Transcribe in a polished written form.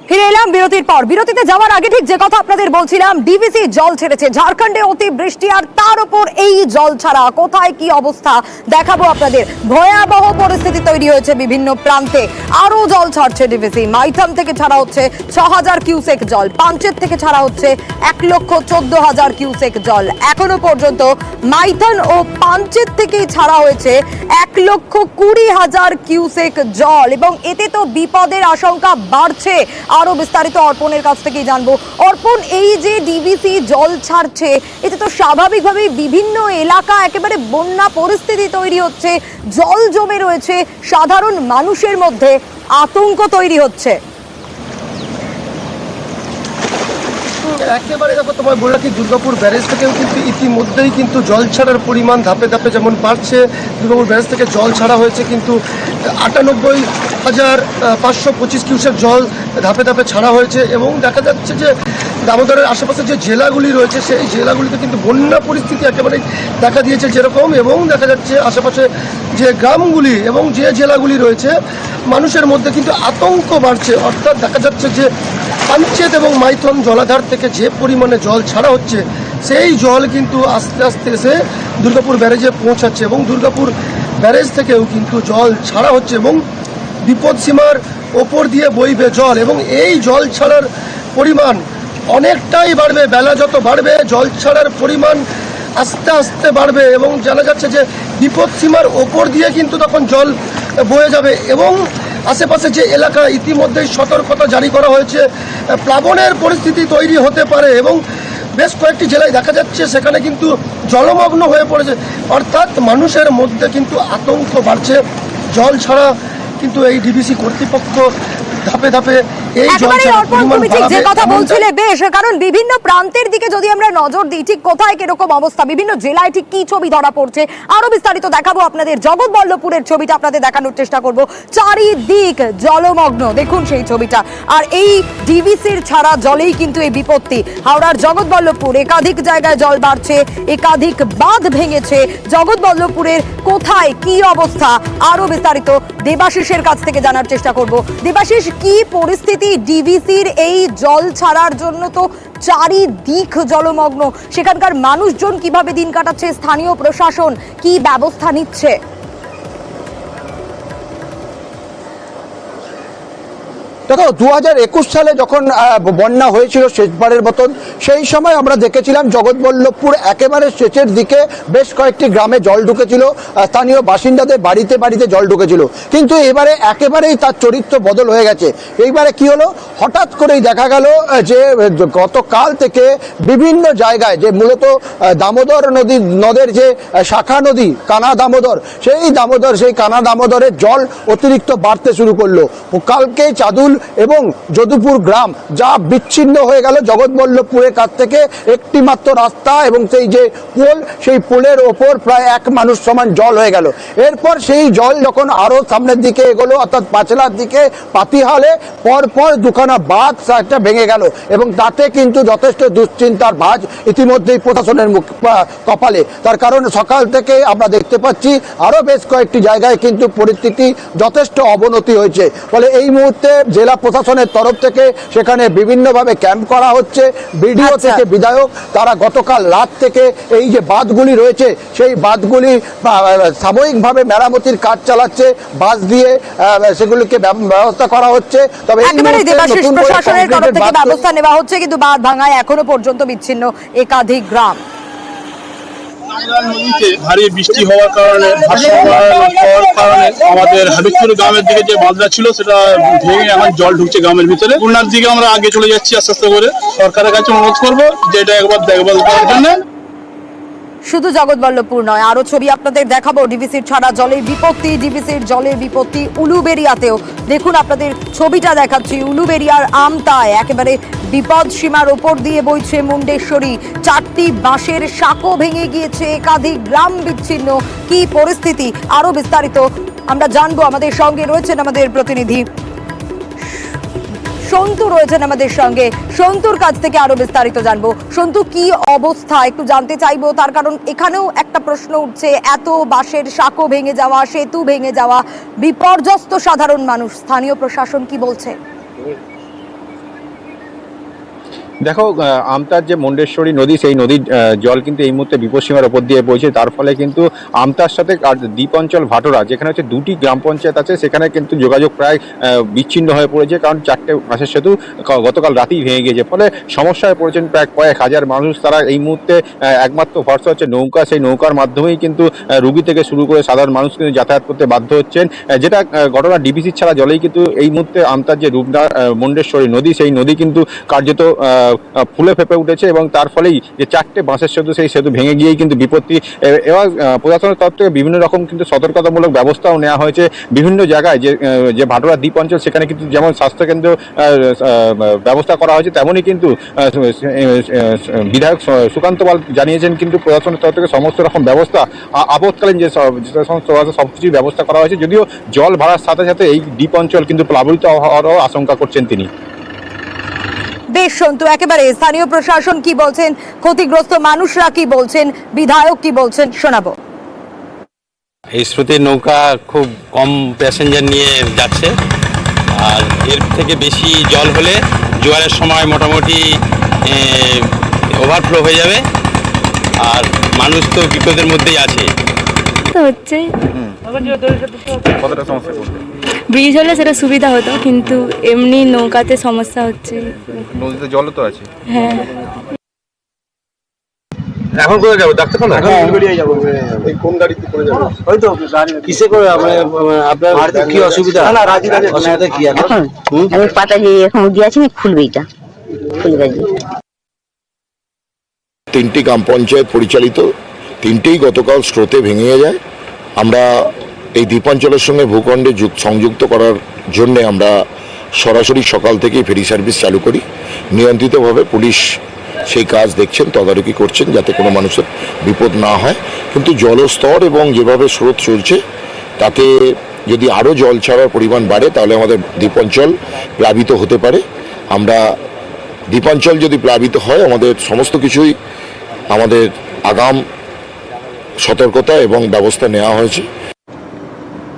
ফিরে এলাম বিরতির পর। বিরতিতে যাওয়ার আগে ঠিক যে কথা আপনাদের বলছিলাম, ডিভিসি জল ছেড়েছে ঝাড়খণ্ডে অতি বৃষ্টি, আর তার উপর এই জল ছাড়া কোথায় কি অবস্থা দেখাবো আপনাদের। ভয়াবহ পরিস্থিতি তৈরি হয়েছে বিভিন্ন প্রান্তে। আরো জল ছাড়ছে ডিভিসি। মাইথন থেকে ছাড়া হচ্ছে 6000 কিউসেক জল, পাঞ্চেত থেকে ছাড়া হচ্ছে 1,14,000 কিউসেক জল। এখনো পর্যন্ত মাইথন ও পাঞ্চেত থেকেই ছাড়া হয়েছে 1,20,000 কিউসেক জল, এবং এতে তো বিপদের আশঙ্কা বাড়ছে। আরো বিস্তারিত অর্পণের কাছ থেকেই জানবো। অর্পণ, এই যে ডিভিসি জল ছাড়ছে, এতে তো স্বাভাবিকভাবেই বিভিন্ন এলাকা একেবারে বন্যা পরিস্থিতি তৈরি হচ্ছে, জল জমে রয়েছে, সাধারণ মানুষের মধ্যে আতঙ্ক তৈরি হচ্ছে। একেবারে দেখো, তোমার বলে রাখি, দুর্গাপুর ব্যারেজ থেকেও কিন্তু ইতিমধ্যেই কিন্তু জল ছাড়ার পরিমাণ ধাপে ধাপে যেমন বাড়ছে। দুর্গাপুর ব্যারেজ থেকে জল ছাড়া হয়েছে কিন্তু 98,525 কিউসেক জল ধাপে ধাপে ছাড়া হয়েছে, এবং দেখা যাচ্ছে যে দামোদরের আশেপাশে যে জেলাগুলি রয়েছে সেই জেলাগুলিতে কিন্তু বন্যা পরিস্থিতি একেবারেই দেখা দিয়েছে যেরকম, এবং দেখা যাচ্ছে আশেপাশে যে গ্রামগুলি এবং যে জেলাগুলি রয়েছে মানুষের মধ্যে কিন্তু আতঙ্ক বাড়ছে। অর্থাৎ দেখা যাচ্ছে যে পাঞ্চেত এবং মাইথন জলাধার থেকে যে পরিমাণে জল ছাড়া হচ্ছে, সেই জল কিন্তু আস্তে আস্তে এসে দুর্গাপুর ব্যারেজে পৌঁছাচ্ছে, এবং দুর্গাপুর ব্যারেজ থেকেও কিন্তু জল ছাড়া হচ্ছে, এবং বিপদসীমার ওপর দিয়ে বইবে জল, এবং এই জল ছাড়ার পরিমাণ অনেকটাই বাড়বে। বেলা যত বাড়বে জল ছাড়ার পরিমাণ আস্তে আস্তে বাড়বে, এবং জানা যাচ্ছে যে বিপদসীমার ওপর দিয়ে কিন্তু তখন জল বয়ে যাবে, এবং আশেপাশে যে এলাকা ইতিমধ্যেই সতর্কতা জারি করা হয়েছে, প্লাবনের পরিস্থিতি তৈরি হতে পারে, এবং বেশ কয়েকটি জেলায় দেখা যাচ্ছে সেখানে কিন্তু জলমগ্ন হয়ে পড়েছে। অর্থাৎ মানুষের মধ্যে কিন্তু আতঙ্ক বাড়ছে। জল ছাড়া কিন্তু এই ডিভিসি কর্তৃপক্ষ ধাপে ধাপে এই জল যে কথা বলছিলে বেশ, কারণ বিভিন্ন প্রান্তের দিকে যদি আমরা নজর দিই, ঠিক কোথায় কিরকম অবস্থা, বিভিন্ন জেলায় ঠিক কি ছবি ধরা পড়ছে, আরো বিস্তারিত দেখাবো আপনাদের। জগৎবল্লভপুরের ছবিটা আপনাদের দেখানোর চেষ্টা করব। চারিদিক জলমগ্ন, দেখুন সেই ছবিটা। আর এই ডিভিসির ছাড়া জলেই কিন্তু এই বিপত্তি। হাওড়ার জগৎবল্লভপুর একাধিক জায়গায় জল বাড়ছে, একাধিক বাঁধ ভেঙেছে। জগৎবল্লভপুরের কোথায় কি অবস্থা, আরো বিস্তারিত দেবাশিসের কাছ থেকে জানার চেষ্টা করব। দেবাশিস, কি পরিস্থিতি ডিভিসির এই জল ছাড়ার জন্য? তো চারিদিক জলমগ্ন, সেখানকার মানুষজন কিভাবে দিন কাটাচ্ছে, স্থানীয় প্রশাসন কি ব্যবস্থা নিচ্ছে? দেখো, 2021 সালে যখন বন্যা হয়েছিল শেষবারের মতন, সেই সময় আমরা দেখেছিলাম জগৎবল্লভপুর একেবারে শেষের দিকে বেশ কয়েকটি গ্রামে জল ঢুকেছিল, স্থানীয় বাসিন্দাদের বাড়িতে বাড়িতে জল ঢুকেছিল। কিন্তু এবারে একেবারেই তার চরিত্র বদল হয়ে গেছে। এইবারে কি হলো, হঠাৎ করেই দেখা গেল যে গতকাল থেকে বিভিন্ন জায়গায় যে মূলত দামোদর নদের যে শাখা নদী কানা দামোদর, সেই কানা দামোদরের জল অতিরিক্ত বাড়তে শুরু করলো। কালকে চাদুল এবং যদুপুর গ্রাম যা বিচ্ছিন্ন হয়ে গেল জগৎবল্লভপুরের কাছ থেকে। একটি মাত্র রাস্তা এবং সেই যে পোল, সেই পোলের ওপর প্রায় এক মানুষ সমান জল হয়ে গেল। এরপর সেই জল যখন আরো সামনের দিকে এগোলো, অর্থাৎ পাঁচলার দিকে, পাতিহালে পরপর দুখানা বাঁধ একটা ভেঙে গেল, এবং তাতে কিন্তু যথেষ্ট দুশ্চিন্তার ভাঁজ ইতিমধ্যেই প্রশাসনের কপালে। তার কারণ সকাল থেকে আমরা দেখতে পাচ্ছি আরো বেশ কয়েকটি জায়গায় কিন্তু পরিস্থিতি যথেষ্ট অবনতি হয়েছে। ফলে এই মুহূর্তে জেলা প্রশাসনের তরফ থেকে সেখানে বিভিন্নভাবে ক্যাম্প করা হচ্ছে। বিডিও থেকে বিধায়ক তারা গতকাল রাত থেকে এই যে বাঁধগুলি রয়েছে সেই বাঁধগুলি সাময়িকভাবে মেরামতির কাজ চালাচ্ছে, বাস দিয়ে সেগুলিকে ব্যবস্থা করা হচ্ছে। তবে প্রশাসনের তরফ থেকে ব্যবস্থা নেওয়া হচ্ছে, কিন্তু বাঁধ ভাঙায় এখনো পর্যন্ত বিচ্ছিন্ন একাধিক গ্রাম। নদীতে ভারী বৃষ্টি হওয়ার কারণে আমাদের হাবিবপুর গ্রামের দিকে যে বাঁধটা ছিল সেটা ভেঙে এখন জল ঢুকছে গ্রামের ভিতরে। খুলনার দিকে আমরা আগে চলে যাচ্ছি আস্তে আস্তে করে। সরকারের কাছে অনুরোধ করবো যে এটা একবার দেখভাল করার জন্য। শুধু জগৎবল্লভপুর নয়, আরো ছবি আপনাদের দেখাবো। ডিভিসির ছাড়া জলের বিপত্তি, ডিভিসির জলের বিপত্তি উলুবেড়িয়াতেও। দেখুন আপনাদের ছবিটা দেখাচ্ছি। উলুবেড়িয়ার আমতায় একেবারে বিপদ সীমার ওপর দিয়ে বইছে মুন্ডেশ্বরী। 4টি বাঁশের সাঁকো ভেঙে গিয়েছে, একাধিক গ্রাম বিচ্ছিন্ন। কি পরিস্থিতি, আরো বিস্তারিত আমরা জানবো। আমাদের সঙ্গে রয়েছেন আমাদের প্রতিনিধি সন্তু রয়েছেন আমাদের সঙ্গে। সন্তুর কাছ থেকে আরো বিস্তারিত জানবো। সন্তু, কি অবস্থা একটু জানতে চাইবো, তার কারণ এখানেও একটা প্রশ্ন উঠছে, এত বাঁশের সাঁকো ভেঙে যাওয়া, সেতু ভেঙে যাওয়া, বিপর্যস্ত সাধারণ মানুষ, স্থানীয় প্রশাসন কি বলছে? দেখো আমতার যে মুন্ডেশ্বরী নদী, সেই নদীর জল কিন্তু এই মুহূর্তে বিপদসীমার ওপর দিয়ে বইছে। তার ফলে কিন্তু আমতার সাথে আর দ্বীপ অঞ্চল ভাটোরা, যেখানে হচ্ছে দুটি গ্রাম পঞ্চায়েত আছে, সেখানে কিন্তু যোগাযোগ প্রায় বিচ্ছিন্ন হয়ে পড়েছে, কারণ 4টে বাঁশের সেতু গতকাল রাতেই ভেঙে গিয়েছে। ফলে সমস্যায় পড়েছেন প্রায় কয়েক হাজার মানুষ। তারা এই মুহূর্তে একমাত্র ভরসা হচ্ছে নৌকা, সেই নৌকার মাধ্যমেই কিন্তু রুগী থেকে শুরু করে সাধারণ মানুষ কিন্তু যাতায়াত করতে বাধ্য হচ্ছেন। যেটা ঘটনা ডিবিসির ছাড়া জলেই কিন্তু এই মুহূর্তে আমতার যে রূপনা মুন্ডেশ্বরী নদী, সেই নদী কিন্তু কার্যত ফুলে ফেপে উঠেছে, এবং তার ফলেই যে 4টে বাঁশের সেতু, সেই সেতু ভেঙে গিয়েই কিন্তু বিপত্তি। এবার প্রশাসনের তরফ থেকে বিভিন্ন রকম কিন্তু সতর্কতামূলক ব্যবস্থাও নেওয়া হয়েছে বিভিন্ন জায়গায়। যে ভাটোরা দ্বীপ অঞ্চল, সেখানে কিন্তু যেমন স্বাস্থ্যকেন্দ্র ব্যবস্থা করা হয়েছে, তেমনই কিন্তু বিধায়ক সুকান্ত পাল জানিয়েছেন কিন্তু প্রশাসনের তরফ থেকে সমস্ত রকম ব্যবস্থা, আপৎকালীন যে সমস্ত সব কিছুই ব্যবস্থা করা হয়েছে। যদিও জল বাড়ার সাথে সাথে এই দ্বীপ অঞ্চল কিন্তু প্লাবিত হওয়ারও আশঙ্কা করছেন তিনি। বেশ সন্তু, একেবারে স্থানীয় প্রশাসন কি বলছেন, ক্ষতিগ্রস্ত মানুষরা কি বলছেন, বিধায়ক কি বলছেন, শোনাবো। এই স্রোতের নৌকা খুব কম প্যাসেঞ্জার নিয়ে যাচ্ছে, আর এর থেকে বেশি জল হলে জোয়ারের সময় মোটামুটি ওভারফ্লো হয়ে যাবে, আর মানুষ তো বিপদের মধ্যেই আছে। তো হচ্ছে কতটা সমস্যা করছে? ব্রিজ হলে সেটা সুবিধা হতো, কিন্তু এমনি নৌকাতে সমস্যা হচ্ছে। নদীতে জলও তো আছে। হ্যাঁ, এখন কোথায় যাবো? ডাক্তারখানা? এই কোন গাড়িতে করে যাবে? কিসে করে আপনার বাড়িতে কি অসুবিধা? অসুবিধা কি এখন? আমি পাতা দিয়ে এখন দিয়েছি খুলবে, এটা খুলবে। 3টি গ্রাম পঞ্চায়েত পরিচালিত, 3টেই গতকাল স্রোতে ভেঙে যায়। আমরা এই দ্বীপাঞ্চলের সঙ্গে ভূখণ্ডে সংযুক্ত করার জন্যে আমরা সরাসরি সকাল থেকেই ফেরি সার্ভিস চালু করি। নিয়ন্ত্রিতভাবে পুলিশ সেই কাজ দেখছেন, তদারকি করছেন, যাতে কোনো মানুষের বিপদ না হয়। কিন্তু জলস্তর এবং যেভাবে স্রোত চলছে, তাতে যদি আরও জল ছাড়ার পরিমাণ বাড়ে, তাহলে আমাদের দ্বীপাঞ্চল প্লাবিত হতে পারে। আমরা দ্বীপাঞ্চল যদি প্লাবিত হয়, আমাদের সমস্ত কিছুই আমাদের আগাম সতর্কতা এবং ব্যবস্থা নেওয়া হয়েছে।